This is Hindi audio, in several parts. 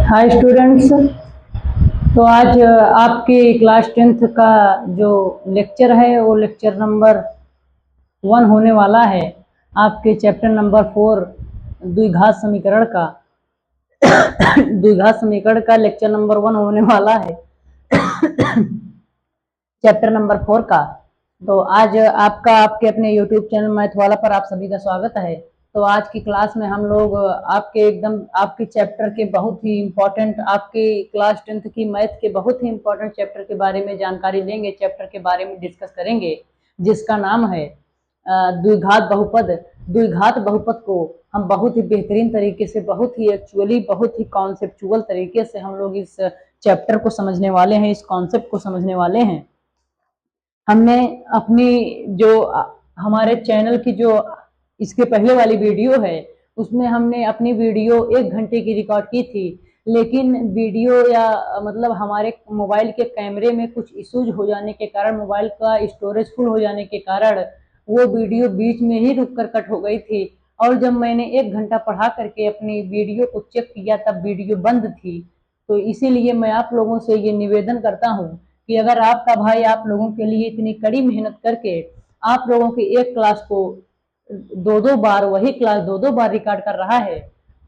Hi students. तो आज आपके क्लास 10th का जो लेक्चर है वो लेक्चर नंबर 1 होने वाला है। आपके चैप्टर नंबर 4 द्विघात समीकरण का द्विघात समीकरण का लेक्चर नंबर 1 होने वाला है चैप्टर नंबर 4 का। तो आज आपके अपने यूट्यूब चैनल मैथ वाला पर आप सभी का स्वागत है। तो आज की क्लास में हम लोग आपके चैप्टर के बहुत ही इम्पोर्टेंट, आपके क्लास 10th की मैथ के बहुत ही इम्पोर्टेंट चैप्टर के बारे में जानकारी लेंगे, चैप्टर के बारे में डिस्कस करेंगे, जिसका नाम है द्विघात बहुपद। द्विघात बहुपद को हम बहुत ही बेहतरीन तरीके से, बहुत ही कॉन्सेप्चुअल तरीके से हम लोग इस चैप्टर को समझने वाले हैं, इस कॉन्सेप्ट को समझने वाले हैं। हमने अपनी जो हमारे चैनल की जो इसके पहले वाली वीडियो है उसमें हमने अपनी वीडियो 1 घंटे की रिकॉर्ड की थी, लेकिन वीडियो या मतलब हमारे मोबाइल के कैमरे में कुछ इश्यूज हो जाने के कारण, मोबाइल का स्टोरेज फुल हो जाने के कारण वो वीडियो बीच में ही रुक कर कट हो गई थी। और जब मैंने 1 घंटा पढ़ा करके अपनी वीडियो को चेक किया तब वीडियो बंद थी। तो इसीलिए मैं आप लोगों से ये निवेदन करता हूँ कि अगर आपका भाई आप लोगों के लिए इतनी कड़ी मेहनत करके आप लोगों की एक क्लास को दो बार, वही क्लास दो बार रिकॉर्ड कर रहा है,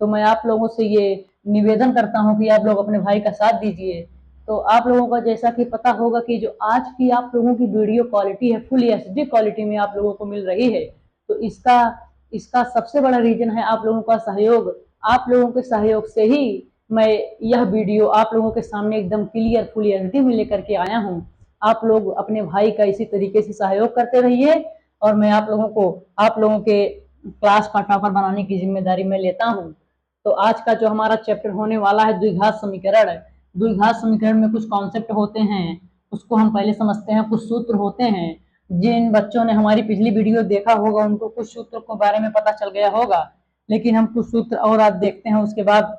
तो मैं आप लोगों से ये निवेदन करता हूँ कि आप लोग अपने भाई का साथ दीजिए। तो आप लोगों का जैसा कि पता होगा कि जो आज की आप लोगों की वीडियो क्वालिटी है फुल एचडी क्वालिटी में आप लोगों को मिल रही है। तो इसका सबसे बड़ा रीजन है आप लोगों का सहयोग। आप लोगों के सहयोग से ही मैं यह वीडियो आप लोगों के सामने एकदम क्लियर फुल एचडी में लेकर के आया हूँ। आप लोग अपने भाई का इसी तरीके से सहयोग करते रहिए और मैं आप लोगों के क्लास का टॉपर बनाने की जिम्मेदारी मैं लेता हूँ। तो आज का जो हमारा चैप्टर होने वाला है द्विघात समीकरण। द्विघात समीकरण में कुछ कॉन्सेप्ट होते हैं, उसको हम पहले समझते हैं। कुछ सूत्र होते हैं, जिन बच्चों ने हमारी पिछली वीडियो देखा होगा उनको कुछ सूत्र के बारे में पता चल गया होगा, लेकिन हम कुछ सूत्र और आज देखते हैं, उसके बाद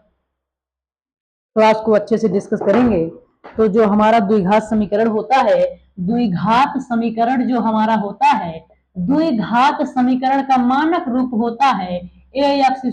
क्लास को अच्छे से डिस्कस करेंगे। तो जो हमारा द्विघात समीकरण होता है, द्विघात समीकरण जो हमारा होता है, द्विघात समीकरण का मानक रूप होता है ax²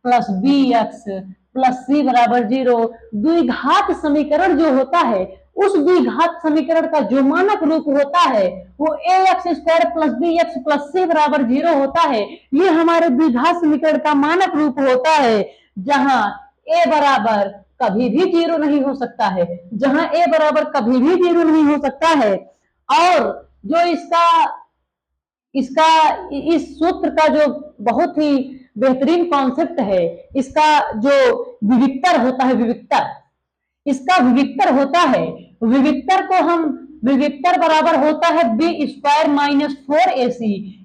plus bx plus c बराबर 0। द्विघात समीकरण जो होता है, उस द्विघात समीकरण का जो मानक रूप होता है वो ax² plus bx plus c बराबर 0 होता है। ये हमारे द्विघात समीकरण का मानक रूप होता है, जहां a बराबर कभी भी 0 नहीं हो सकता है, जहां a बराबर कभी भी 0 नहीं हो सकता है। और जो इसका इस सूत्र का जो बहुत ही बेहतरीन कॉन्सेप्ट है, इसका जो विविक्तर होता है, इसका विविक्तर होता है, विविक्तर बराबर होता है b² माइनस 4ac,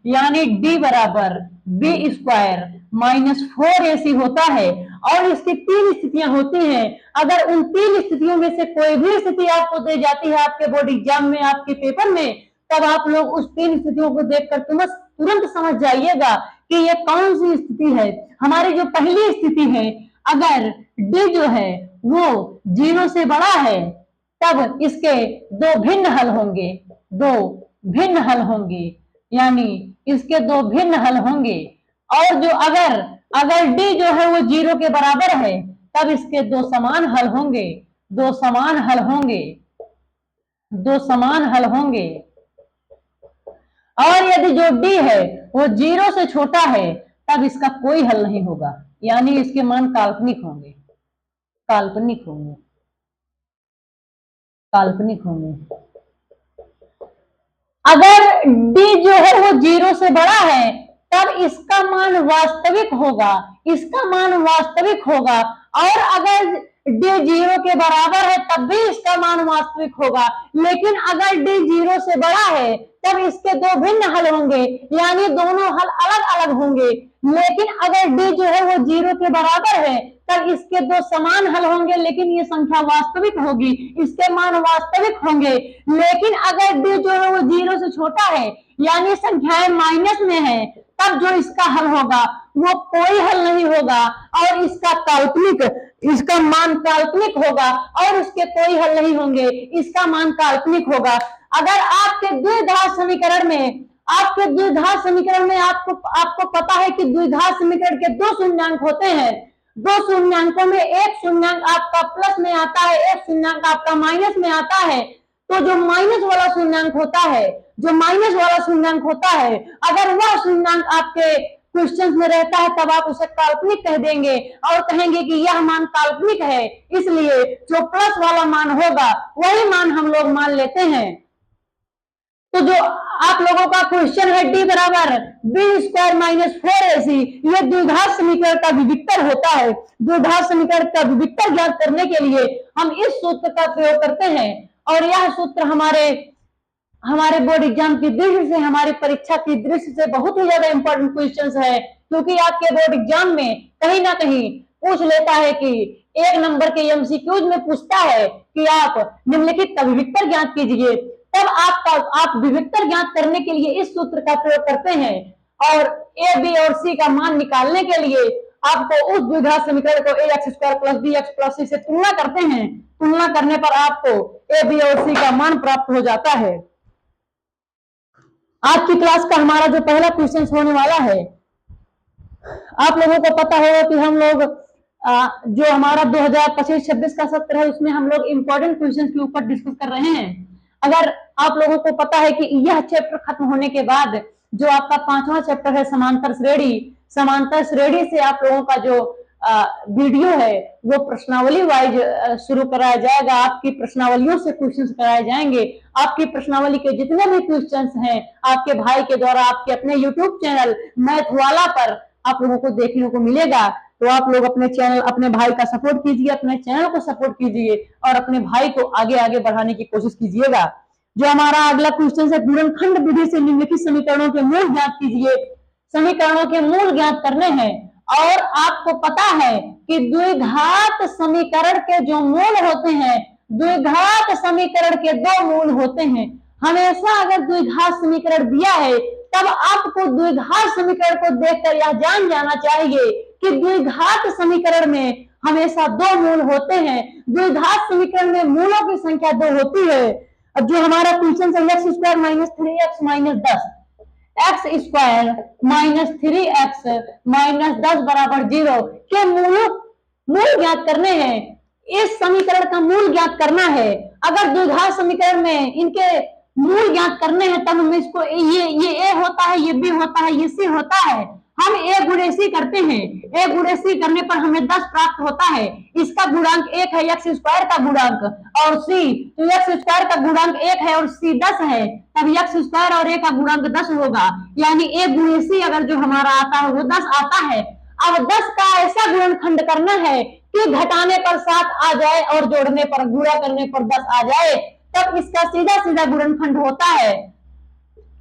यानी d बराबर b² माइनस 4ac होता है। और इसकी 3 स्थितियां होती हैं। अगर उन 3 स्थितियों में से कोई भी स्थिति आपको दे जाती है आपके बोर्ड एग्जाम में, आपके पेपर में, तब आप लोग उस 3 स्थितियों को देखकर तुरंत समझ जाइएगा कि ये कौन सी स्थिति है। हमारी जो पहली स्थिति है, अगर d जो है वो 0 से बड़ा है तब इसके दो भिन्न हल होंगे, यानी इसके दो भिन्न हल होंगे। और जो अगर d जो है वो 0 के बराबर है तब इसके दो समान हल होंगे। और यदि जो d है वो 0 से छोटा है तब इसका कोई हल नहीं होगा, यानी इसके मान काल्पनिक होंगे। अगर d जो है वो 0 से बड़ा है तब इसका मान वास्तविक होगा, और अगर d 0 के बराबर है तब भी इसका मान वास्तविक होगा। लेकिन अगर d 0 से बड़ा है तब इसके दो भिन्न हल होंगे, यानी दोनों हल अलग अलग होंगे। लेकिन अगर d जो है वो 0 के बराबर है तब इसके दो समान हल होंगे, लेकिन ये संख्या वास्तविक होगी, इसके मान वास्तविक होंगे। लेकिन अगर d जो है वो 0 से छोटा है, यानी संख्याएं माइनस में है, तब जो इसका हल होगा वो कोई हल नहीं होगा, और इसका मान काल्पनिक होगा, और इसके कोई हल नहीं होंगे, इसका मान काल्पनिक होगा। अगर आपके द्विघात समीकरण में आपको पता है कि द्विघात समीकरण के दो शून्यांक होते हैं, दो शून्यांकों में एक शून्यांक आपका प्लस में आता है, एक शून्यांक आपका माइनस में आता है, तो जो माइनस वाला शून्यांक होता है, जो माइनस वाला शून्यांक होता है, अगर वह शून्यांक आपके क्वेश्चन में रहता है तब आप उसे काल्पनिक कह देंगे और कहेंगे कि यह मान काल्पनिक है, इसलिए जो प्लस वाला मान होगा वही मान हम लोग मान लेते हैं। तो जो आप लोगों का क्वेश्चन है डी बराबर बी स्क्वायर माइनस 4ac, ये द्विघात समीकरण का विविक्तर होता है। द्विघात समीकरण का विविक्तर ज्ञात करने के लिए हम इस सूत्र का प्रयोग करते हैं और यह सूत्र हमारे बोर्ड एग्जाम की दृष्टि से, हमारी परीक्षा की दृष्टि से बहुत ही ज्यादा इंपॉर्टेंट क्वेश्चन है, क्योंकि आपके बोर्ड एग्जाम में कहीं ना कहीं पूछ लेता है कि एक नंबर के एमसीक्यूज में पूछता है कि आप निम्नलिखित का विविक्तर ज्ञात कीजिए, तब आप विविक्तर ज्ञात करने के लिए इस सूत्र का प्रयोग करते हैं और ए बी और सी का मान निकालने के लिए आपको उस द्विघात समीकरण को A X square plus B X plus C से तुलना करते हैं। तुलना करने पर आपको ए बी और सी का मान प्राप्त हो जाता है। आज की क्लास का हमारा जो पहला क्वेश्चन होने वाला है, आप लोगों को पता होगा कि हम लोग जो हमारा 2025-26 का सत्र है उसमें हम लोग इंपॉर्टेंट क्वेश्चन के ऊपर डिस्कस कर रहे हैं। अगर आप लोगों को पता है कि यह चैप्टर खत्म होने के बाद जो आपका 5वां चैप्टर है समांतर श्रेणी, समांतर श्रेणी से आप लोगों का जो वीडियो है वो प्रश्नावली वाइज शुरू कराया जाएगा। आपकी प्रश्नावलियों से क्वेश्चंस कराए जाएंगे। आपकी प्रश्नावली के जितने भी क्वेश्चंस हैं आपके भाई के द्वारा आपके अपने यूट्यूब चैनल मैथ वाला पर आप लोगों को देखने को मिलेगा। तो आप लोग अपने चैनल, अपने भाई का सपोर्ट कीजिए, अपने चैनल को सपोर्ट कीजिए और अपने भाई को आगे आगे बढ़ाने की कोशिश कीजिएगा। जो हमारा अगला क्वेश्चन है, गुणनखंड विधि से निम्नलिखित समीकरणों के मूल ज्ञात कीजिए। समीकरणों के मूल ज्ञात करने हैं और आपको पता है कि द्विघात समीकरण के जो मूल होते हैं, द्विघात समीकरण के दो मूल होते हैं। हमेशा अगर द्विघात समीकरण दिया है तब आपको द्विघात समीकरण को देखकर यह जान जाना चाहिए कि द्विघात समीकरण में हमेशा दो मूल होते हैं। द्विघात समीकरण में मूलों की संख्या 2 होती है। अब जो हमारा क्वेश्चन है x square minus 3x minus 10, x square minus 3x minus 10 बराबर 0 के मूल ज्ञात करने हैं। इस समीकरण का मूल ज्ञात करना है। अगर द्विघात समीकरण में इनके मूल ज्ञात करने हैं तब हम इसको ये ए होता है, ये बी होता है, ये सी होता है, हम ए गुणे सी करते हैं। ए गुणे सी करने पर हमें 10 प्राप्त होता है। इसका गुणांक 1 है, एक्स स्क्वायर का गुणांक, और सी, तो एक्स स्क्वायर का गुणांक 1 है और सी 10 है, तब एक्स स्क्वायर और ए का गुणांक 10 होगा। यानी ए गुणे सी अगर जो हमारा आता है वो 10 आता है। अब 10 का ऐसा गुणनखंड करना है कि घटाने पर 7 आ जाए और जोड़ने पर, गुणा करने पर 10 आ जाए, तब इसका सीधा सीधा गुणनखंड होता है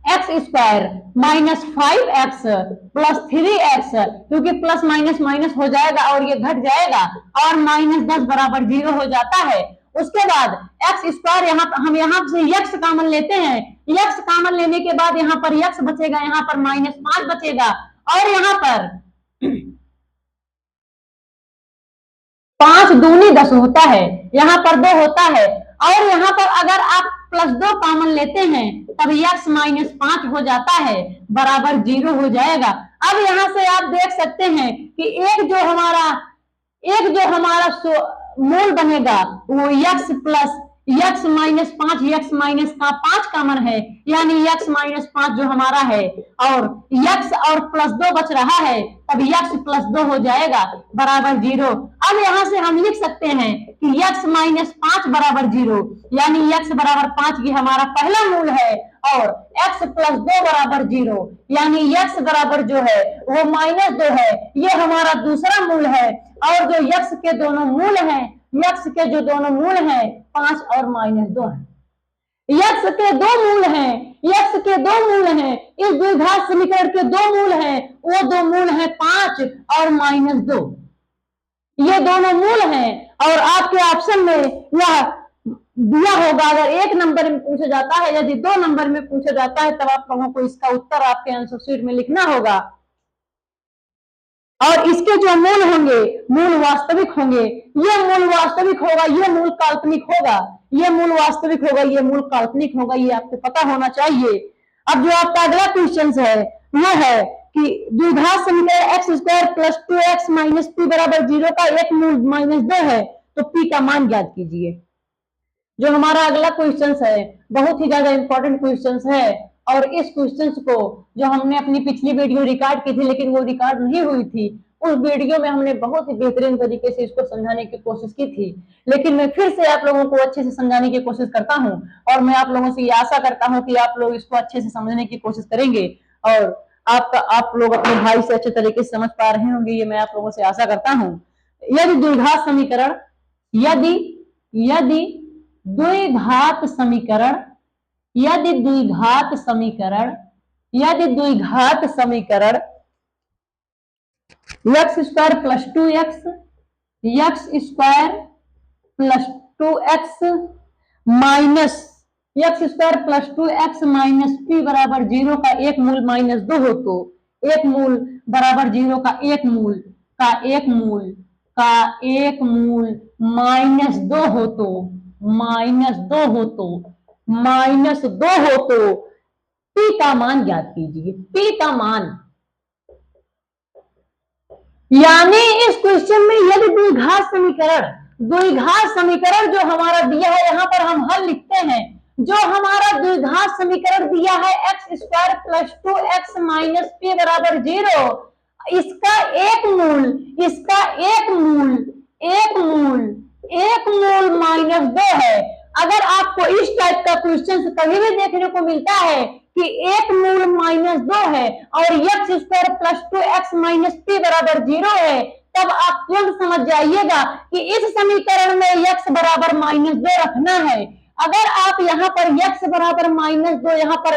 x square minus 5x plus 3x, क्योंकि प्लस माइनस माइनस हो जाएगा और ये घट जाएगा और माइनस 10 बराबर 0 हो जाता है। उसके बाद एक्स स्क्वायर हम यहाँ से यक्स कॉमन लेते हैं। यक्स कॉमन लेने के बाद यहाँ पर यक्स बचेगा, यहाँ पर माइनस 5 बचेगा और यहाँ पर 5 दूनी 10 होता है, यहाँ पर 2 होता है और यहाँ पर अगर आप प्लस 2 कॉमन लेते हैं तब x माइनस 5 हो जाता है, बराबर 0 हो जाएगा। अब यहाँ से आप देख सकते हैं कि एक जो हमारा मूल बनेगा वो x plus x minus 5, x minus का 5 कॉमन है, यानी x माइनस 5 जो हमारा है और x और प्लस 2 बच रहा है, तब x प्लस 2 हो जाएगा, बराबर 0। अब यहाँ से हम लिख सकते हैं कि x माइनस 5 बराबर 0, यानी x बराबर 5 ये हमारा पहला मूल है और x प्लस 2 बराबर 0, यानी x बराबर जो है वो माइनस 2 है, ये हमारा दूसरा मूल है। और जो x के दोनों मूल हैं, x के जो दोनों मूल हैं 5 और माइनस 2 है। x के दो मूल हैं, x के दो मूल हैं, इस द्विघात समीकरण के दो मूल हैं, वो दो मूल हैं 5 और माइनस 2, ये दोनों मूल हैं। और आपके ऑप्शन में यह दिया होगा, अगर 1 नंबर में पूछा जाता है, यदि 2 नंबर में पूछा जाता है तब आप लोगों को इसका उत्तर आपके आंसर शीट में लिखना होगा। और इसके जो मूल होंगे, मूल वास्तविक होंगे, ये मूल वास्तविक होगा, ये मूल काल्पनिक होगा, ये मूल वास्तविक होगा, ये मूल काल्पनिक होगा, ये आपको पता होना चाहिए। अब जो आपका अगला क्वेश्चन है वो है कि द्विघात समीकरण x square plus 2x minus P बराबर 0 का एक मूल -2 है, तो पी का मान ज्ञात कीजिए। जो हमारा अगला क्वेश्चन है बहुत ही ज्यादा इंपॉर्टेंट क्वेश्चन है, और इस क्वेश्चन को जो हमने अपनी पिछली वीडियो रिकॉर्ड की थी लेकिन वो रिकॉर्ड नहीं हुई थी, उस वीडियो में हमने बहुत ही बेहतरीन तरीके से इसको समझाने की कोशिश की थी, लेकिन मैं फिर से आप लोगों को अच्छे से समझाने की कोशिश करता हूं, और मैं आप लोगों से ये आशा करता हूं कि आप लोग इसको अच्छे से समझने की कोशिश करेंगे और आप लोग अपने भाई से अच्छे तरीके से समझ पा रहे होंगे, ये मैं आप लोगों से आशा करता हूं। यदि द्विघात समीकरण यदि यदि द्विघात समीकरण यदि द्विघात समीकरण यदि द्विघात समीकरण x square plus 2x x square plus 2x minus x square plus 2x minus P बराबर 0 का एक मूल -2 हो, तो एक मूल बराबर 0 का एक मूल -2 हो, तो पी का मान ज्ञात कीजिए। पी का मान, यानी इस क्वेश्चन में यदि द्विघात समीकरण जो हमारा दिया है, यहां पर हम हल लिखते हैं। जो हमारा द्विघात समीकरण दिया है x square plus 2x minus P बराबर 0, इसका एक मूल -2 है। अगर आपको इस टाइप का क्वेश्चन कभी भी देखने को मिलता है कि एक मूल -2 है और x square plus 2x minus P बराबर 0 है, तब आप तुरंत समझ जाइएगा कि इस समीकरण में x बराबर -2 रखना है। अगर आप यहाँ पर x बराबर -2 यहाँ पर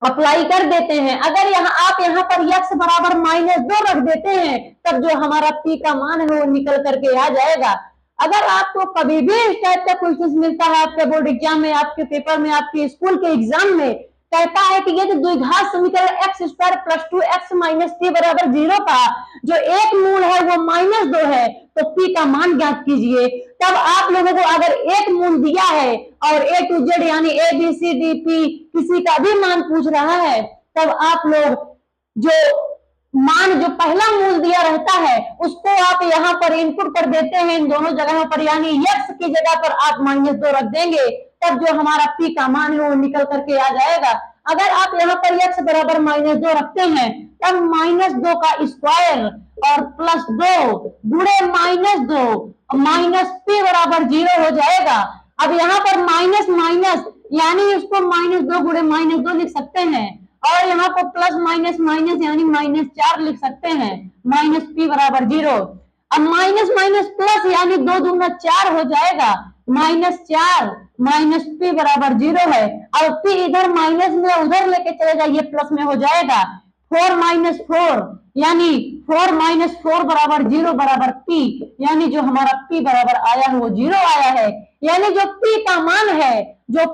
अप्लाई कर देते हैं, अगर आप यहाँ पर x बराबर -2 रख देते हैं, तब जो हमारा p का मान है वो निकल करके आ जाएगा। अगर आपको कभी भी इस टाइप का क्वेश्चन मिलता है आपके बोर्ड एग्जाम में, आपके पेपर में, आपके स्कूल के एग्जाम में, कहता है कि यदि द्विघात समीकरण x square plus 2x minus P बराबर 0 का जो एक मूल है वो -2 है, तो p का मान ज्ञात कीजिए। तब आप लोगों को अगर एक मूल दिया है और a to z यानी a b c d p किसी का भी मान पूछ रहा है, तब आप लोग जो पहला मूल दिया रहता है उसको आप यहाँ पर इनपुट कर देते हैं इन दोनों जगहों पर, यानी x की जगह पर आप -2 रख देंगे, तब जो हमारा p का मान है वो निकल करके आ जाएगा। अगर आप यहाँ पर x बराबर -2 रखते हैं, तब -2 का स्क्वायर और प्लस 2 गुणे -2 माइनस p बराबर 0 हो जाएगा। अब यहाँ पर माइनस माइनस यानी इसको -2 गुणे -2 लिख सकते हैं, और यहाँ पर प्लस माइनस माइनस यानी -4 लिख सकते हैं, माइनस p बराबर 0। अब माइनस माइनस प्लस यानी 2 दूना 4 हो जाएगा, -4 माइनस p बराबर 0 है। अब p इधर माइनस में उधर लेके चले जाइए, प्लस में हो जाएगा। 4 माइनस 4 यानी 4 माइनस 4 बराबर 0 बराबर p, यानी जो हमारा p बराबर आया है वो 0 आया है, यानी जो p का मान है वो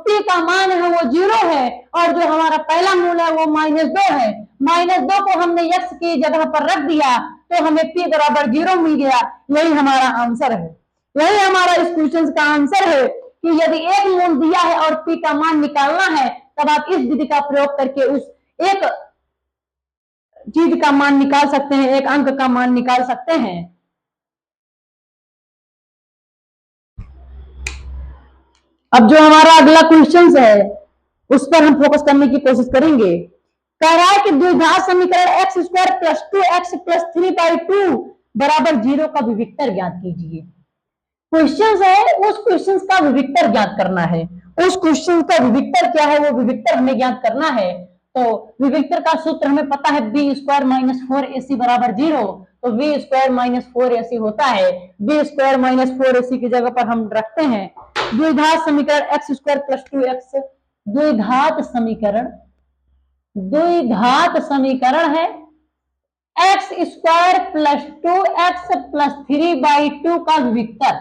0 है, और जो हमारा पहला मूल है वो -2 है। -2 को हमने x की जगह पर रख दिया तो हमें p बराबर 0 मिल गया। यही हमारा आंसर है, यही हमारा इस क्वेश्चन का आंसर है कि यदि एक मूल दिया है और p का मान निकालना है, तब आप इस विधि का प्रयोग करके उस एक चीज का मान निकाल सकते हैं, एक अंक का मान निकाल सकते हैं। अब जो हमारा अगला क्वेश्चन है उस पर हम फोकस करने की कोशिश करेंगे। कह रहा है कि द्विघात समीकरण x square plus 2x plus 3/2 बराबर 0 का विविक्तर ज्ञात कीजिए। क्वेश्चन है उस क्वेश्चन का विविक्तर ज्ञात करना है। उस क्वेश्चन का विविक्तर क्या है, वो विविक्तर हमें ज्ञात करना है। तो विविक्तर का सूत्र हमें पता है, बी स्क्वायर माइनस 4ac बराबर 0, तो बी स्क्वायर माइनस 4ac होता है। बी स्क्वायर माइनस 4ac की जगह पर हम रखते हैं द्विघात समीकरण एक्स स्क्वायर प्लस 2x, द्विघात समीकरण है x square plus 2x plus 3/2 का विविक्तर।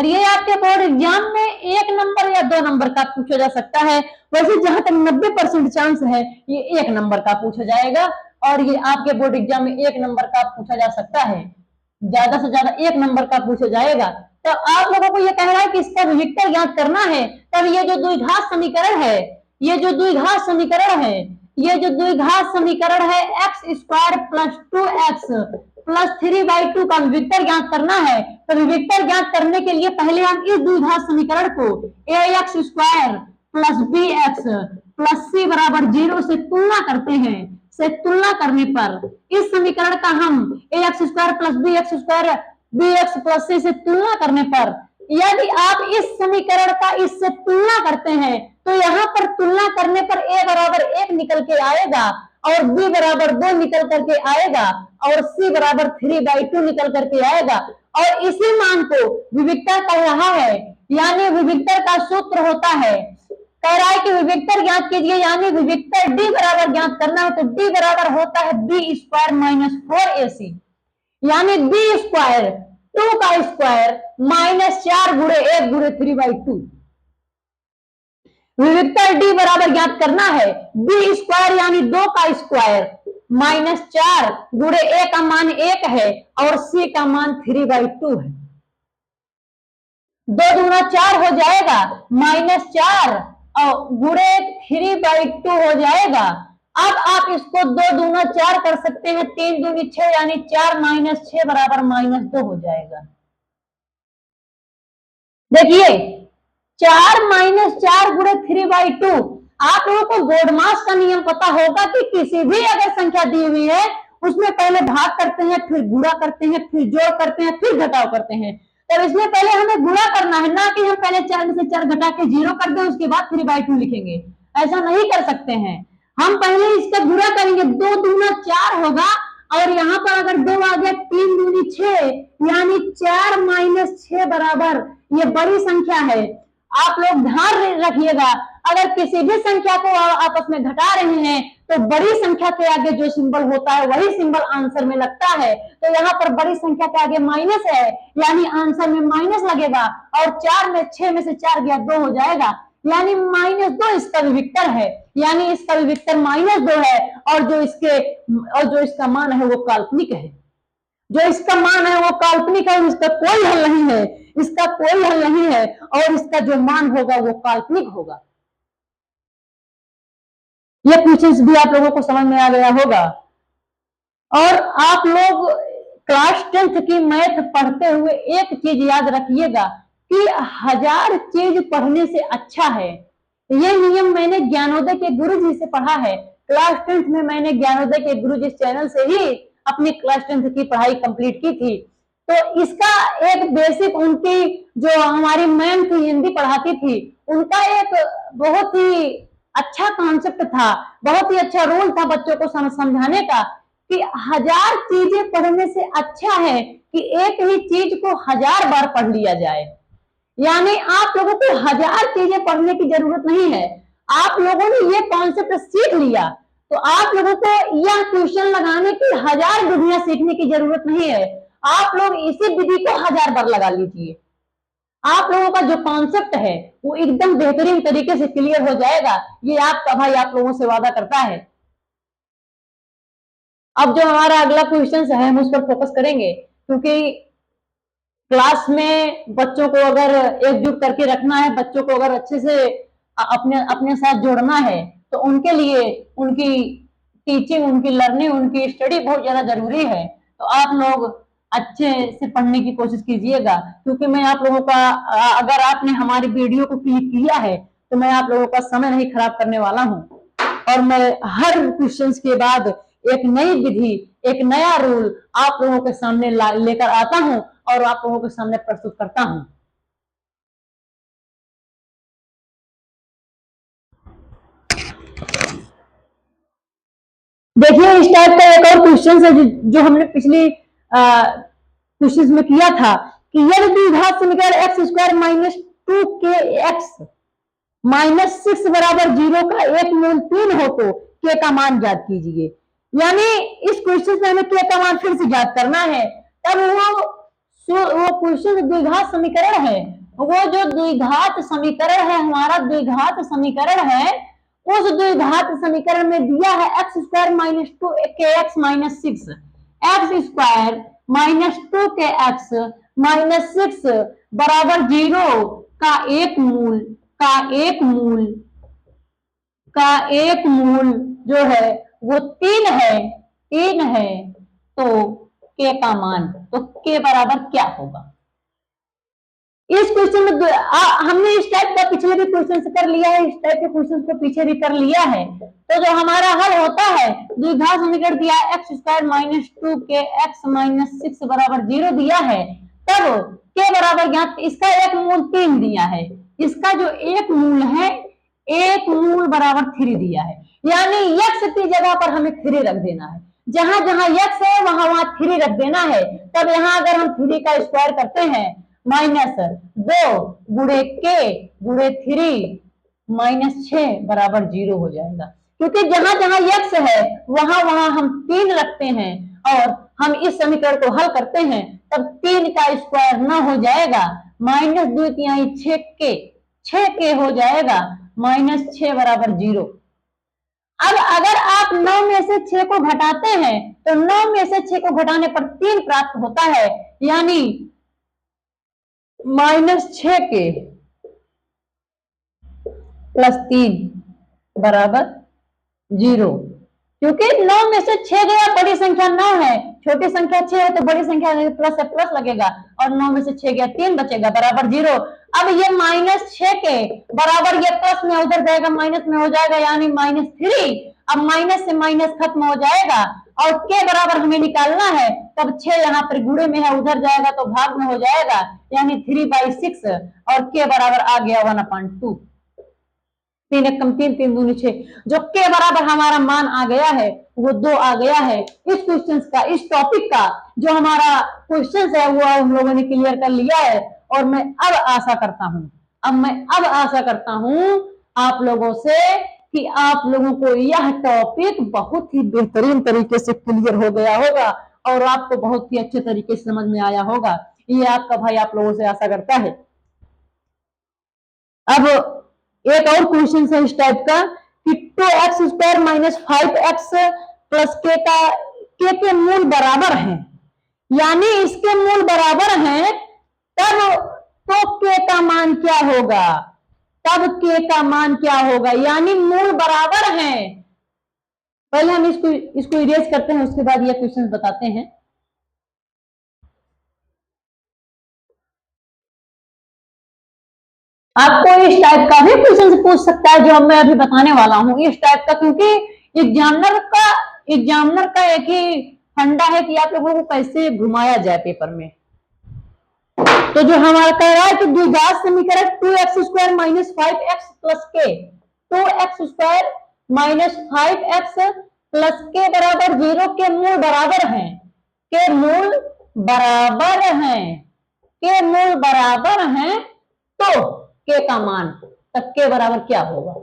ये आपके बोर्ड एग्जाम में 1 नंबर या 2 नंबर का पूछा जा सकता है। वैसे जहां तक 90% चांस है ये 1 नंबर का पूछा जाएगा, और ये आपके बोर्ड एग्जाम में 1 नंबर का पूछा जा सकता है, ज्यादा से ज्यादा 1 नंबर का पूछा जाएगा। तो आप लोगों को ये कहना है कि इसका विविक्तर ज्ञात करना है। तब ये जो द्विघात समीकरण है ये जो द्विघात समीकरण है x square plus 2x plus 3/2 का विविक्तर ज्ञात करना है। तो विविक्तर ज्ञात करने के लिए पहले हम इस द्विघात समीकरण को ax square plus bx plus c बराबर 0 से तुलना करते हैं। से तुलना करने पर इस समीकरण का हम ax square plus bx square bx plus c से तुलना करने पर यदि आप इस समीकरण का इससे तुलना करते हैं तो यहाँ पर तुलना करने पर a बराबर 1 निकल के आएगा और b बराबर 2 निकल करके आएगा और c बराबर 3/2 निकल करके आएगा और इसी मान को विविक्तर कह रहा है। यानी विविक्तर का सूत्र होता है, कह रहा है कि विविक्तर ज्ञात कीजिए, यानी विविक्तर d बराबर ज्ञात करना है तो d बराबर होता है b स्क्वायर माइनस 4ac, यानी b स्क्वायर 2 का स्क्वायर माइनस 4 गुणे 1 गुणे 3/2। विविक्तर d बराबर ज्ञात करना है b स्क्वायर यानी 2 का स्क्वायर माइनस 4 गुणे a का मान 1 है और c का मान 3/2 है। 2 दूना 4 हो जाएगा माइनस 4 और गुणे 3/2 हो जाएगा। अब आप इसको 2 दूना 4 कर सकते हैं, 3 दूनी 6 यानी 4 माइनस 6 बराबर माइनस 2 हो जाएगा। देखिए 4 माइनस 4 गुणे 3/2। आप लोगों को बोर्ड मास का नियम पता होगा कि किसी भी अगर संख्या दी हुई है उसमें पहले भाग करते हैं, फिर गुणा करते हैं, फिर जोड़ करते हैं, फिर घटाव करते हैं। तो इसमें पहले हमें गुणा करना है, ना कि हम पहले 4 में से 4 घटा के 0 कर दें उसके बाद 3/2 लिखेंगे। ऐसा नहीं कर सकते हैं, हम पहले इसका गुणा करेंगे। 2 दूना 4 होगा और यहाँ पर अगर 2 आ गया 3 दूनी 6 यानी 4 माइनस 6 बराबर, ये बड़ी संख्या है। आप लोग ध्यान रखिएगा, अगर किसी भी संख्या को आपस में घटा रहे हैं तो बड़ी संख्या के आगे जो सिंबल होता है वही सिंबल आंसर में लगता है। तो यहाँ पर बड़ी संख्या के आगे माइनस है यानी आंसर में माइनस लगेगा और 4 में 6 में से 4 गया 2 हो जाएगा, यानी -2 इसका विविक्तर है, यानी इसका विविक्तर -2 है और जो इसका मान है वो काल्पनिक है। जो इसका मान है वो काल्पनिक है, इसका कोई हल नहीं है, इसका कोई हल नहीं है और इसका जो मान होगा वो काल्पनिक होगा। ये क्वेश्चन भी आप लोगों को समझ में आ गया होगा। और आप लोग क्लास 10th की मैथ पढ़ते हुए एक चीज याद रखिएगा कि 1000 चीज पढ़ने से अच्छा है। ये नियम मैंने ज्ञानोदय के गुरुजी से पढ़ा है। क्लास 10th में मैंने ज्ञानोदय के गुरुजी चैनल से ही अपनी क्लास 10th की पढ़ाई कंप्लीट की थी। तो इसका एक बेसिक, उनकी जो हमारी मैम थी हिंदी पढ़ाती थी, उनका एक बहुत ही अच्छा कॉन्सेप्ट था, बहुत ही अच्छा रूल था बच्चों को समझाने का कि 1000 चीजें पढ़ने से अच्छा है कि एक ही चीज को 1000 बार पढ़ लिया जाए। यानी आप लोगों को 1000 चीजें पढ़ने की जरूरत नहीं है। आप लोगों ने ये कॉन्सेप्ट सीख लिया तो आप लोगों को यह क्वेश्चन लगाने की 1000 विधियां सीखने की जरूरत नहीं है। आप लोग इसी विधि को 1000 बार लगा लीजिए, आप लोगों का जो कॉन्सेप्ट है वो एकदम बेहतरीन तरीके से क्लियर हो जाएगा। ये आपका भाई आप लोगों से वादा करता है। अब जो हमारा अगला क्वेश्चन है हम उस पर फोकस करेंगे, क्योंकि क्लास में बच्चों को अगर एकजुट करके रखना है, बच्चों को अगर अच्छे से अपने अपने साथ जोड़ना है तो उनके लिए उनकी टीचिंग, उनकी लर्निंग, उनकी स्टडी बहुत ज्यादा जरूरी है। तो आप लोग अच्छे से पढ़ने की कोशिश कीजिएगा, क्योंकि मैं आप लोगों का, अगर आपने हमारी वीडियो को क्लिक किया है तो मैं आप लोगों का समय नहीं खराब करने वाला हूँ और मैं हर क्वेश्चंस के बाद एक नई विधि, एक नया रूल आप लोगों के सामने लेकर आता हूं और आप लोगों के सामने प्रस्तुत करता हूं। देखिए इस टाइप का एक और क्वेश्चन है जो हमने पिछली क्वेश्चन में किया था कि यदि द्विघात समीकरण x square minus 2kx minus 6 बराबर 0 का एक मूल 3 हो तो के का मान ज्ञात कीजिए। यानी इस क्वेश्चन में हमें के का मान फिर से ज्ञात करना है। तब वो क्वेश्चन द्विघात समीकरण है, वो जो द्विघात समीकरण है, हमारा द्विघात समीकरण है, उस द्विघात समीकरण में दिया है x square minus 2kx minus 6, x square minus 2kx minus 6 बराबर 0 का एक मूल जो है वो 3 है तो k का मान, तो k बराबर क्या होगा। इस क्वेश्चन में हमने इस टाइप का पिछले भी क्वेश्चन से कर लिया है, इस टाइप के क्वेश्चन को पीछे भी कर लिया है। तो जो हमारा हल होता है, द्विघात समीकरण दिया x square minus 2k x minus 6 बराबर 0 दिया है, तब k बराबर ज्ञात, इसका एक मूल 3 दिया है, इसका जो एक मूल है, एक मूल बराबर 3 दिया है, यानी x की जगह पर हमें 3 रख देना है, जहां जहां x है वहां वहां 3 रख देना है। तब यहाँ अगर हम 3 का स्क्वायर करते हैं, माइनस 2 गुणे k गुणे 3 माइनस 6 बराबर 0 हो जाएगा, क्योंकि जहां जहां x है वहां वहां हम 3 रखते हैं और हम इस समीकरण को हल करते हैं, तब 3 का स्क्वायर न हो जाएगा, माइनस 2 तिहाई 6k हो जाएगा, माइनस 6 बराबर 0। अब अगर आप 9 में से 6 को घटाते हैं तो 9 में से 6 को घटाने पर 3 प्राप्त होता है, यानी माइनस 6k प्लस 3 बराबर 0। क्योंकि 9 में से 6 गया, बड़ी संख्या 9 है, छोटी संख्या 6 है, तो बड़ी संख्या प्लस से प्लस लगेगा और 9 में से 6 गया 3 बचेगा बराबर 0। अब ये माइनस 6 के बराबर ये प्लस में उधर जाएगा, माइनस में हो जाएगा, यानी माइनस 3। अब माइनस से माइनस खत्म हो जाएगा और के बराबर हमें निकालना है, तब 6 यहाँ पर गुणे में है, उधर जाएगा तो भाग में हो जाएगा, यानी 3/6 और के बराबर आ गया 1/2। 3 एक कम 3, 3 दूनी 6, जो के बराबर हमारा मान आ गया है वो 2 आ गया है। इस क्वेश्चन का, इस टॉपिक का जो हमारा क्वेश्चन है वो हम लोगों ने क्लियर कर लिया है और मैं अब आशा करता हूं आप लोगों से कि आप लोगों को यह टॉपिक बहुत ही बेहतरीन तरीके से क्लियर हो गया होगा और आपको बहुत ही अच्छे तरीके से समझ में आया होगा, ये आपका भाई आप लोगों से आशा करता है। अब एक और क्वेश्चन है इस टाइप का कि 2x square minus 5x plus के मूल बराबर हैं, यानी इसके मूल बराबर हैं, तब तो के का मान क्या होगा, तब के का मान क्या होगा, यानी मूल बराबर हैं। पहले हम इसको इरेज करते हैं, उसके बाद ये क्वेश्चन बताते हैं। आपको इस टाइप का भी क्वेश्चन पूछ सकता है जो मैं अभी बताने वाला हूं, इस टाइप का, क्योंकि एग्जामिनर का एक ही फंडा है कि आप लोगों को कैसे घुमाया जाए पेपर में। तो जो हमारा कह रहा है कि द्विघात समीकरण 2x square minus 5x plus के, 2x square minus 5x plus के बराबर 0 के मूल बराबर हैं, के मूल बराबर हैं, के मूल बराबर हैं, तो के का मान, तब के बराबर क्या होगा।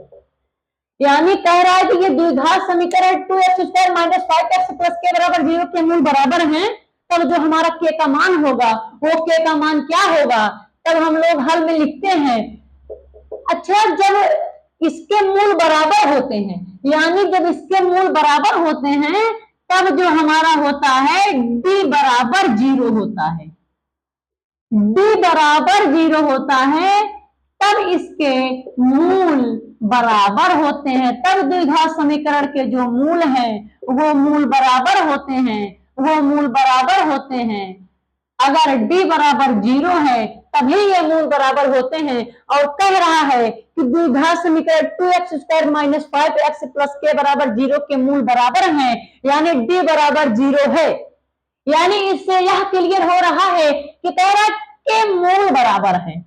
यानी कह रहा है कि ये द्विघात समीकरण 2x square minus 5x plus के बराबर 0 के मूल बराबर हैं, तब जो हमारा के का मान होगा वो के का मान क्या होगा, तब हम लोग हल में लिखते हैं। अच्छा, जब इसके मूल बराबर होते हैं, यानी जब इसके मूल बराबर होते हैं, तब जो हमारा होता है d बराबर 0 होता है, d बराबर 0 होता है, तब इसके मूल बराबर होते हैं, तब द्विघात समीकरण के जो मूल हैं वो मूल बराबर होते हैं, वो मूल बराबर होते हैं। अगर d बराबर 0 है तभी ये मूल बराबर होते हैं, और कह रहा है कि द्विघात समीकरण 2x square minus 5x plus के बराबर 0 के मूल बराबर हैं, यानी d बराबर 0 है, यानी इससे यह क्लियर हो रहा है कि कह रहा के मूल बराबर हैं।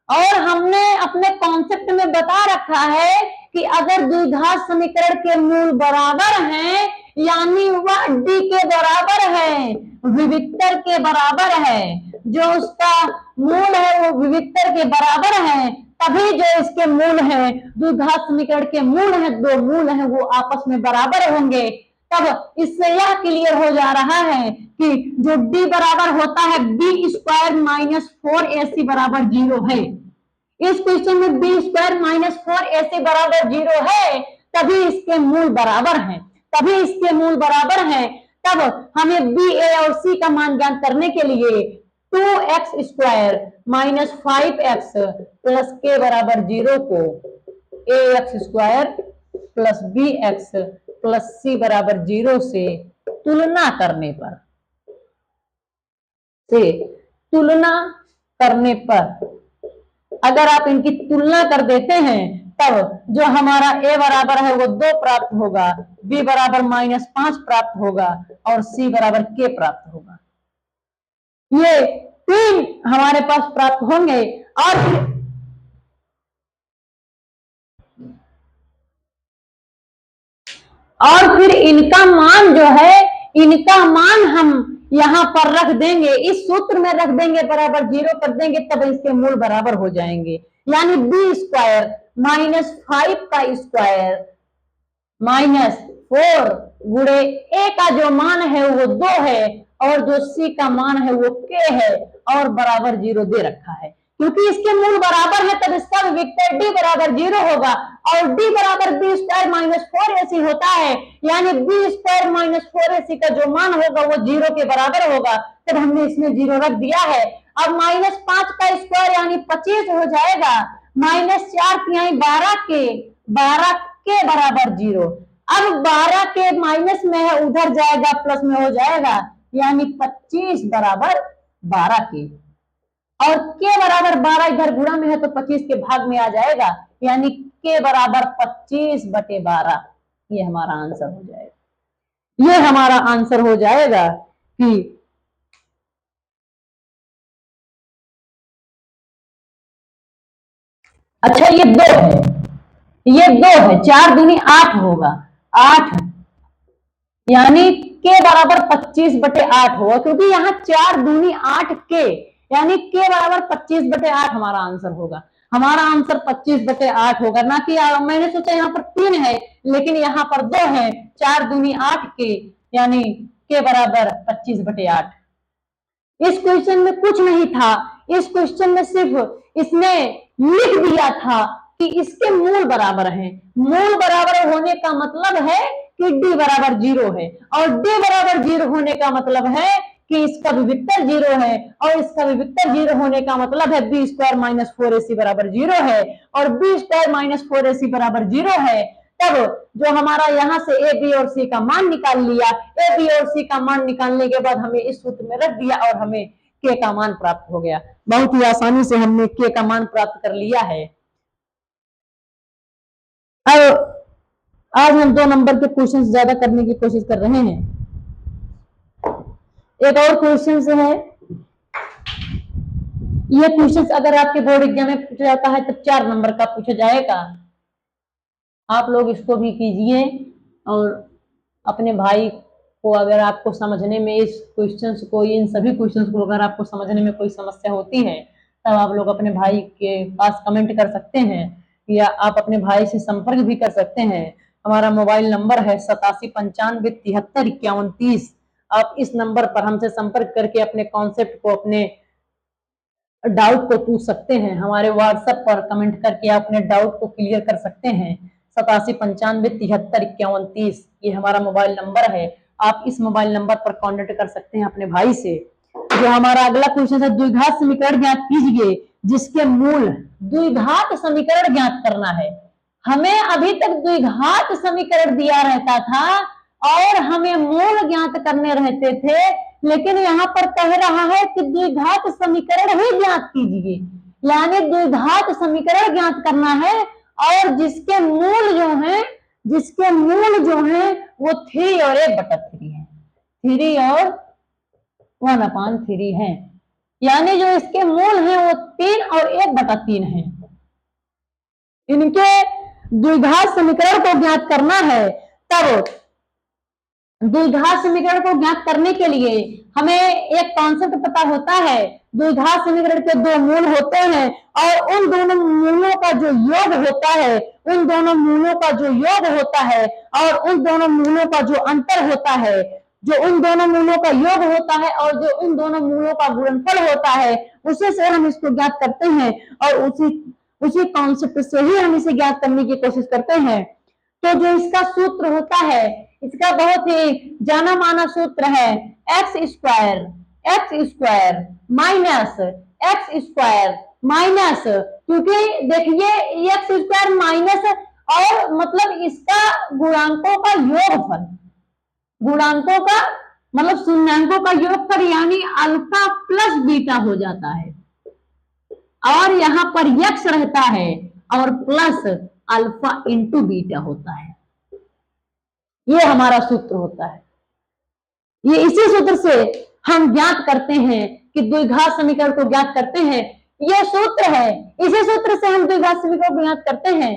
और हमने अपने कॉन्सेप्ट में बता रखा है कि अगर द्विघात समीकरण के मूल बराबर हैं, यानी वह d के बराबर है, विविक्तर के बराबर है, जो उसका मूल है वो विविक्तर के बराबर है, तभी जो इसके मूल है, द्विघात समीकरण के मूल है, दो मूल है वो आपस में बराबर होंगे। तब इससे यह क्लियर हो जा रहा है कि जो d बराबर होता है b स्क्वायर माइनस 4ac बराबर 0 है। इस क्वेश्चन में b स्क्वायर माइनस 4ac बराबर 0 है, तभी इसके मूल बराबर हैं, तभी इसके मूल बराबर हैं। तब हमें b, a और c का मान ज्ञात करने के लिए 2x square minus 5x plus के बराबर 0 को ax square plus bx plus C बराबर 0 से तुलना करने पर, से तुलना करने पर अगर आप इनकी तुलना कर देते हैं तब जो हमारा a बराबर है वो 2 प्राप्त होगा, b बराबर -5 प्राप्त होगा और c बराबर k प्राप्त होगा। ये 3 हमारे पास प्राप्त होंगे और फिर इनका मान जो है, इनका मान हम यहां पर रख देंगे, इस सूत्र में रख देंगे, बराबर 0 कर देंगे, तब इसके मूल बराबर हो जाएंगे। यानी b² -5 का स्क्वायर -4 गुणे a का जो मान है वो 2 है और जो c का मान है वो k है और बराबर 0 दे रखा है। क्योंकि इसके मूल बराबर है तब इसका विविक्तर d बराबर 0 होगा और d बराबर b² -4ac होता है। यानी b² -4ac का जो मान होगा वो 0 के बराबर होगा, तब हमने इसमें 0 रख दिया है। अब -5 का स्क्वायर यानी 25 हो जाएगा, -4 12 के बराबर 0। अब 12 के माइनस में है, उधर जाएगा प्लस में हो जाएगा, यानी 25 बराबर 12 के, और के बराबर 12 इधर गुणा में है तो 25 के भाग में आ जाएगा, यानी के बराबर 25/12। ये हमारा आंसर हो जाएगा। ये हमारा आंसर हो जाएगा कि अच्छा ये 2 है, ये 2 है, 4 दूनी 8 होगा, 8 यानी के बराबर 25/8 होगा, क्योंकि यहाँ 4 दूनी 8 के, यानी के बराबर 25/8 हमारा आंसर होगा। हमारा आंसर 25/8 होगा, ना कि मैंने सोचा यहाँ पर 3 है लेकिन यहाँ पर 2 है, 4 दूनी 8 के, यानी के बराबर 25/8। इस क्वेश्चन में कुछ नहीं था, इस क्वेश्चन में सिर्फ इसने लिख दिया था कि इसके मूल बराबर हैं। मूल बराबर होने का मतलब है कि d बराबर 0 है और d बराबर 0 होने का मतलब है कि इसका विविक्तर 0 है और इसका विविक्तर 0 होने का मतलब है b² -4ac बराबर 0 है और b² -4ac बराबर 0 है। तब जो हमारा यहाँ से a b और c का मान निकाल लिया, a b और c का मान निकालने के बाद हमें इस सूत्र में रख दिया और हमें k का मान प्राप्त हो गया। बहुत ही आसानी से हमने k का मान प्राप्त कर लिया है। अब आज हम 2 नंबर के क्वेश्चन ज्यादा करने की कोशिश कर रहे हैं। एक और क्वेश्चन है, ये क्वेश्चन अगर आपके बोर्ड एग्जाम में पूछा जाता है तब 4 नंबर का पूछा जाएगा। आप लोग इसको भी कीजिए और अपने भाई को, अगर आपको समझने में इस क्वेश्चंस को, इन सभी क्वेश्चंस को अगर आपको समझने में कोई समस्या होती है तब आप लोग अपने भाई के पास कमेंट कर सकते हैं या आप अपने भाई से संपर्क भी कर सकते हैं। हमारा मोबाइल नंबर है 8795735130। आप इस नंबर पर हमसे संपर्क करके अपने कॉन्सेप्ट को, अपने डाउट को पूछ सकते हैं। हमारे व्हाट्सएप पर कमेंट करके आप अपने डाउट को क्लियर कर सकते हैं। 8795735130 ये हमारा मोबाइल नंबर है। आप इस मोबाइल नंबर पर कांटेक्ट कर सकते हैं अपने भाई से। जो हमारा अगला क्वेश्चन है, द्विघात समीकरण ज्ञात कीजिए जिसके मूल, द्विघात समीकरण ज्ञात करना है। हमें अभी तक द्विघात समीकरण दिया रहता था और हमें मूल ज्ञात करने रहते थे, लेकिन यहाँ पर कह रहा है कि द्विघात समीकरण ही ज्ञात कीजिए, यानी द्विघात समीकरण ज्ञात करना है और जिसके मूल जो है, जिसके मूल जो है वो 3 और 1/3 है, 3 और 1/3 है, यानी जो इसके मूल हैं वो 3 और 1/3 है। इनके द्विघात समीकरण को ज्ञात करना है। तब द्विघात समीकरण को ज्ञात करने के लिए हमें एक कॉन्सेप्ट पता होता है। द्विघात समीकरण के 2 मूल होते हैं और उन दोनों मूलों का जो योग होता है, उन दोनों मूलों का जो योग होता है और उन दोनों मूलों का जो अंतर होता है, जो उन दोनों मूलों का योग होता है और जो उन दोनों मूलों का गुणनफल होता है, उसी से हम इसको ज्ञात करते हैं और उसी कॉन्सेप्ट से ही हम इसे ज्ञात करने की कोशिश करते हैं। तो जो इसका सूत्र होता है, इसका बहुत ही जाना माना सूत्र है x² माइनस, क्योंकि देखिए x² माइनस और मतलब इसका गुणांकों का योगफल, गुणांकों का मतलब शून्यांकों का योगफल यानी अल्फा प्लस बीटा हो जाता है, और यहाँ पर यक्स रहता है और प्लस अल्फा इंटू बीटा होता है। ये हमारा सूत्र होता है। ये इसी सूत्र से हम ज्ञात करते हैं कि द्विघात समीकरण को ज्ञात करते हैं। यह सूत्र है, इसी सूत्र से हम द्विघात समीकरण को ज्ञात करते हैं।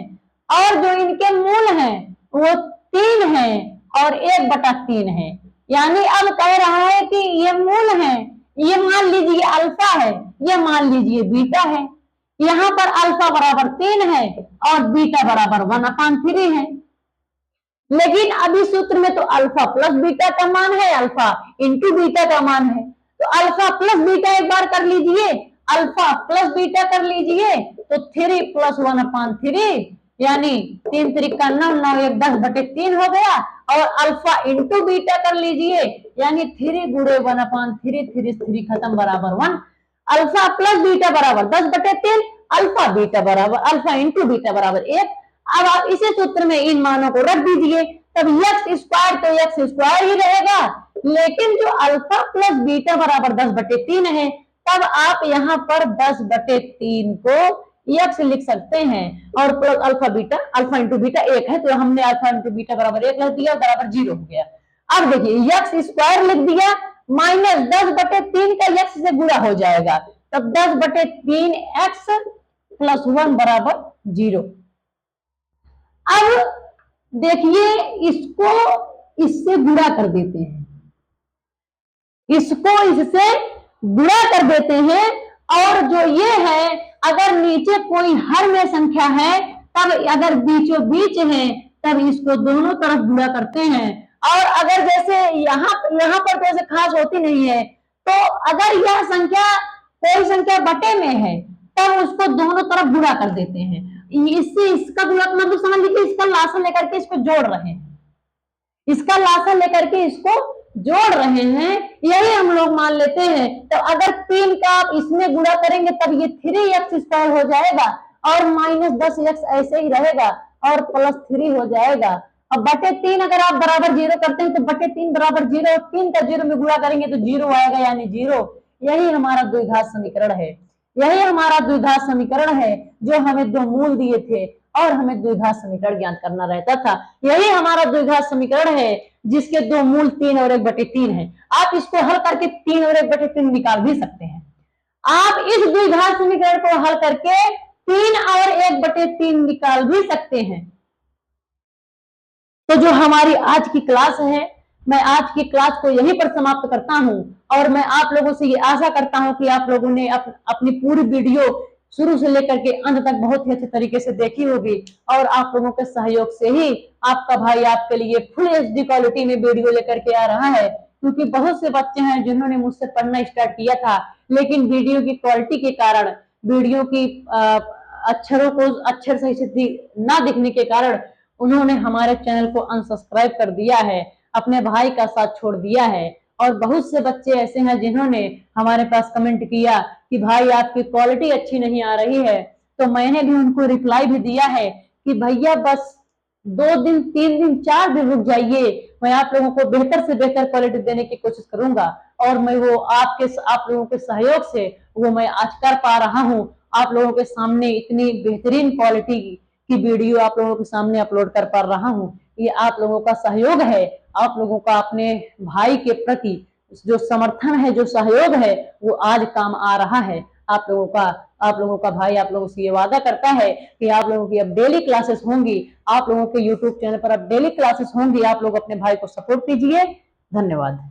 और जो इनके मूल हैं वो 3 हैं और 1/3 है। यानी अब कह रहा है कि ये मूल है, ये मान लीजिए अल्फा है, ये मान लीजिए बीटा है। यहाँ पर अल्फा बराबर 3 है और बीटा बराबर 1/3 है। लेकिन अभी सूत्र में तो अल्फा प्लस बीटा का मान है, अल्फा इंटू बीटा का मान है। तो अल्फा प्लस बीटा एक बार कर लीजिए, अल्फा प्लस बीटा कर लीजिए तो 3 + 1/3 यानी 3 त्रिका 9, 9 1 10/3 हो गया। और अल्फा इंटू बीटा कर लीजिए यानी 3 × 1/3, 3 खत्म बराबर 1। अल्फा प्लस बीटा बराबर 10/3, अल्फा बीटा बराबर अल्फा इंटू बीटा बराबर 1। अब आप इसी सूत्र में इन मानों को रख दीजिए, तब x स्क्वायर तो x स्क्वायर ही रहेगा। लेकिन जो अल्फा प्लस बीटा बराबर 10/3 है, तब आप यहाँ पर 10/3 को x लिख सकते हैं और plus alpha beta, alpha into beta 1 है तो हमने अल्फा इंटू बीटा बराबर 1 लिख दिया, बराबर 0 हो गया। अब देखिए x स्क्वायर लिख दिया माइनस 10/3 का x से गुणा हो जाएगा, तब 10/3 x + 1 बराबर 0। अब देखिए इसको इससे गुणा कर देते हैं, इसको इससे गुणा कर देते हैं। और जो ये है, अगर नीचे कोई हर में संख्या है, तब अगर बीचों बीच है तब इसको दोनों तरफ गुणा करते हैं। और अगर जैसे यहाँ पर जैसे खास होती नहीं है, तो अगर यह संख्या कोई संख्या बटे में है तब उसको दोनों तरफ गुणा कर देते हैं। इससे इसका मतलब समझ लीजिए इसका लासा लेकर के इसको जोड़ रहे हैं, इसका लासा लेकर के इसको जोड़ रहे हैं, यही हम लोग मान लेते हैं। तो अगर 3 का आप इसमें गुणा करेंगे तब ये 3x² हो जाएगा और -10x ऐसे ही रहेगा और +3 हो जाएगा। अब /3 अगर आप बराबर 0 करते हैं तो /3 बराबर 0, 3 का 0 में गुणा करेंगे तो 0 आएगा यानी 0। यही हमारा द्विघात समीकरण है, यही हमारा द्विघात समीकरण है जो हमें 2 मूल दिए थे और हमें द्विघात समीकरण ज्ञात करना रहता था। यही हमारा द्विघात समीकरण है जिसके 2 मूल 3 और 1/3 है। आप इसको हल करके 3 और 1/3 निकाल भी सकते हैं। आप इस द्विघात समीकरण को हल करके 3 और 1/3 निकाल भी सकते हैं। तो जो हमारी आज की क्लास है, मैं आज की क्लास को यहीं पर समाप्त करता हूं और मैं आप लोगों से ये आशा करता हूं कि आप लोगों ने अपनी पूरी वीडियो शुरू से लेकर के अंत तक बहुत ही अच्छे तरीके से देखी होगी। और आप लोगों के सहयोग से ही आपका भाई आपके लिए फुल HD क्वालिटी में वीडियो लेकर के आ रहा है, क्योंकि बहुत से बच्चे हैं जिन्होंने मुझसे पढ़ना स्टार्ट किया था, लेकिन वीडियो की क्वालिटी के कारण, वीडियो की अक्षरों को अक्षर सही से ना दिखने के कारण उन्होंने हमारे चैनल को अनसब्सक्राइब कर दिया है, अपने भाई का साथ छोड़ दिया है। और बहुत से बच्चे ऐसे हैं जिन्होंने हमारे पास कमेंट किया कि भाई आपकी क्वालिटी अच्छी नहीं आ रही है, तो मैंने भी उनको रिप्लाई भी दिया है कि भैया बस 2 दिन 3 दिन 4 दिन रुक जाइए, मैं आप लोगों को बेहतर से बेहतर क्वालिटी देने की कोशिश करूंगा। और मैं वो आप लोगों के सहयोग से वो मैं आज कर पा रहा हूँ। आप लोगों के सामने इतनी बेहतरीन क्वालिटी की वीडियो आप लोगों के सामने अपलोड कर पा रहा हूँ, ये आप लोगों का सहयोग है। आप लोगों का अपने भाई के प्रति जो समर्थन है, जो सहयोग है, वो आज काम आ रहा है। आप लोगों का भाई आप लोगों से ये वादा करता है कि आप लोगों की अब डेली क्लासेस होंगी, आप लोगों के YouTube चैनल पर अब डेली क्लासेस होंगी। आप लोग अपने भाई को सपोर्ट कीजिए। धन्यवाद।